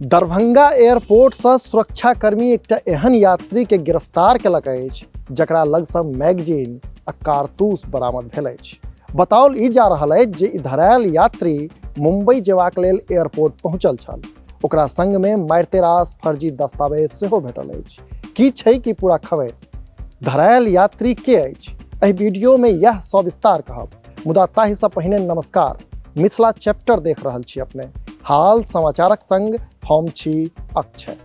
Darbhanga airport से सुरक्षाकर्मी एकटा एहन यात्री के गिरफ्तार केलक अछि जकरा लग सँ मैगजीन आ कारतूस बरामद भेल अछि। बताओल ई जा रहल अछि जे ई धरायल यात्री मुंबई जेबाक लेल एयरपोर्ट पहुंचल छल। ओकरा संग में मारिते रास फर्जी दस्तावेज सेहो भेटल अछि। की छै कि पूरा खबर? धरायल यात्री के अछि? एहि वीडियो में यह सविस्तार कहब। मुदा ताहि सँ पहिने नमस्कार, मिथिला चैप्टर देख रहल छी अपने। हाल समाचारक संग हम छी अक्षय।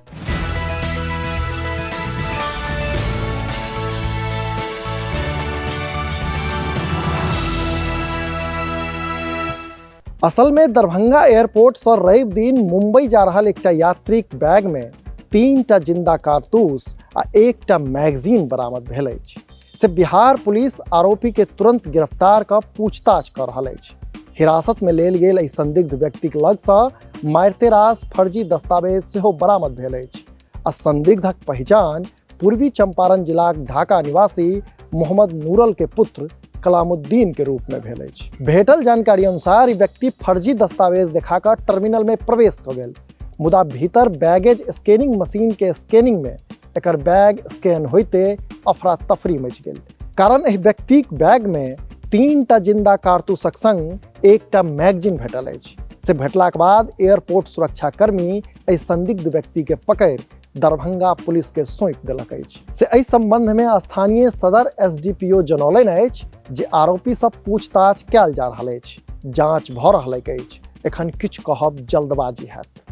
असल में दरभंगा एयरपोर्ट से रवि दिन मुंबई जा रहल एकटा यात्रीक बैग में 3टा जिंदा कारतूस आ एकटा मैगजीन बरामद भेल अछि। से बिहार पुलिस आरोपी के तुरंत गिरफ्तार कर पूछताछ कर रहल अछि। हिरासत में लेल गेल एहि संदिग्ध व्यक्तिक लग सँ मारिते रास फर्जी दस्तावेज सेहो बरामद भेल अछि आ संदिग्धक पहचान पूर्वी चंपारण जिलाक ढाका निवासी मोहम्मद नूरल के पुत्र कलामुद्दीन के रूप में भेल अछि। भेटल जानकारी अनुसार ई व्यक्ति फर्जी दस्तावेज देखाकर टर्मिनल में प्रवेश क गेल, मुदा भीतर बैगेज स्कैनिंग मशीन के स्कैनिंग में एकर बैग स्कैन होइते अफरा तफरी मचि गेल। कारण एहि व्यक्तिक बैग में 3टा जिंदा कारतूसक संग एकटा मैगजीन भेटल अछि। से भेटलाक बाद एयरपोर्ट सुरक्षाकर्मी एहि संदिग्ध व्यक्ति के पकड़ि दरभंगा पुलिस के सौंप देलक अछि। से एहि संबंध में स्थानीय सदर एसडीपीओ जनौलनि अछि जे आरोपी सब पूछताछ कयल जा रहल अछि, जांच भ रहल अछि। एखन किछु कहब जल्दबाजी हैत।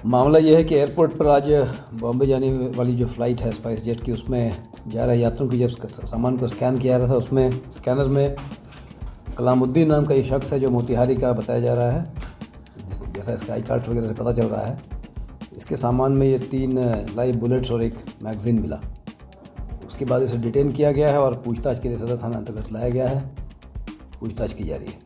मामला यह है कि एयरपोर्ट पर आज बॉम्बे जाने वाली जो फ्लाइट है स्पाइस जेट की, उसमें जा रहे यात्रियों की जब सामान को स्कैन किया जा रहा था, उसमें स्कैनर में कलामुद्दीन नाम का ये शख्स है जो मोतिहारी का बताया जा रहा है, जैसा इसका आई कार्ड वगैरह से पता चल रहा है। इसके सामान में ये 3 लाइव बुलेट्स और एक मैगजीन मिला। उसके बाद इसे डिटेन किया गया है और पूछताछ के लिए सदर थाना अंतर्गत लाया गया है। पूछताछ की जा रही है।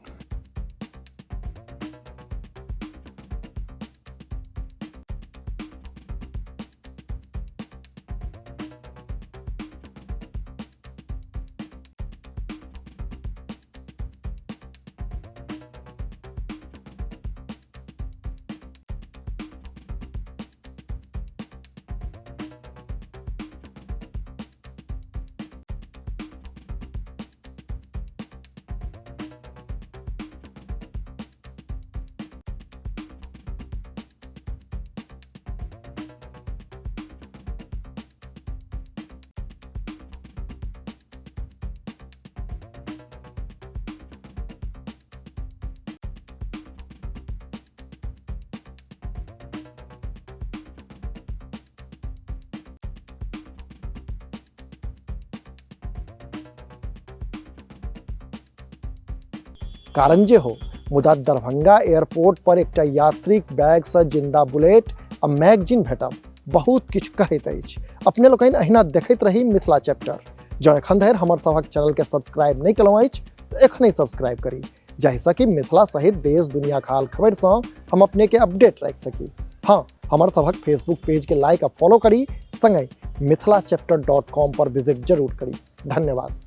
कारण जे हो, मुदा दरभंगा एयरपोर्ट पर एकटा यात्रीक बैग से जिंदा बुलेट आ मैगजीन भेटब बहुत किछु कहैत अछि। अपने लोकनि अहिना देखैत रही मिथिला चैप्टर। जँ एखन धरि हमर सभक चैनल के सब्सक्राइब नहीं केलहुँ अछि तऽ एखनहि सब्सक्राइब करी, जाहिसँ कि मिथिला सहित देश दुनिया के हाल खबर सँ हम अपने के अपडेट राखि सकी। हाँ, हमर सभक फेसबुक पेज के लाइक आ फॉलो करी, संगहि मिथिलाचैप्टर.com पर विजिट जरूर करी। धन्यवाद।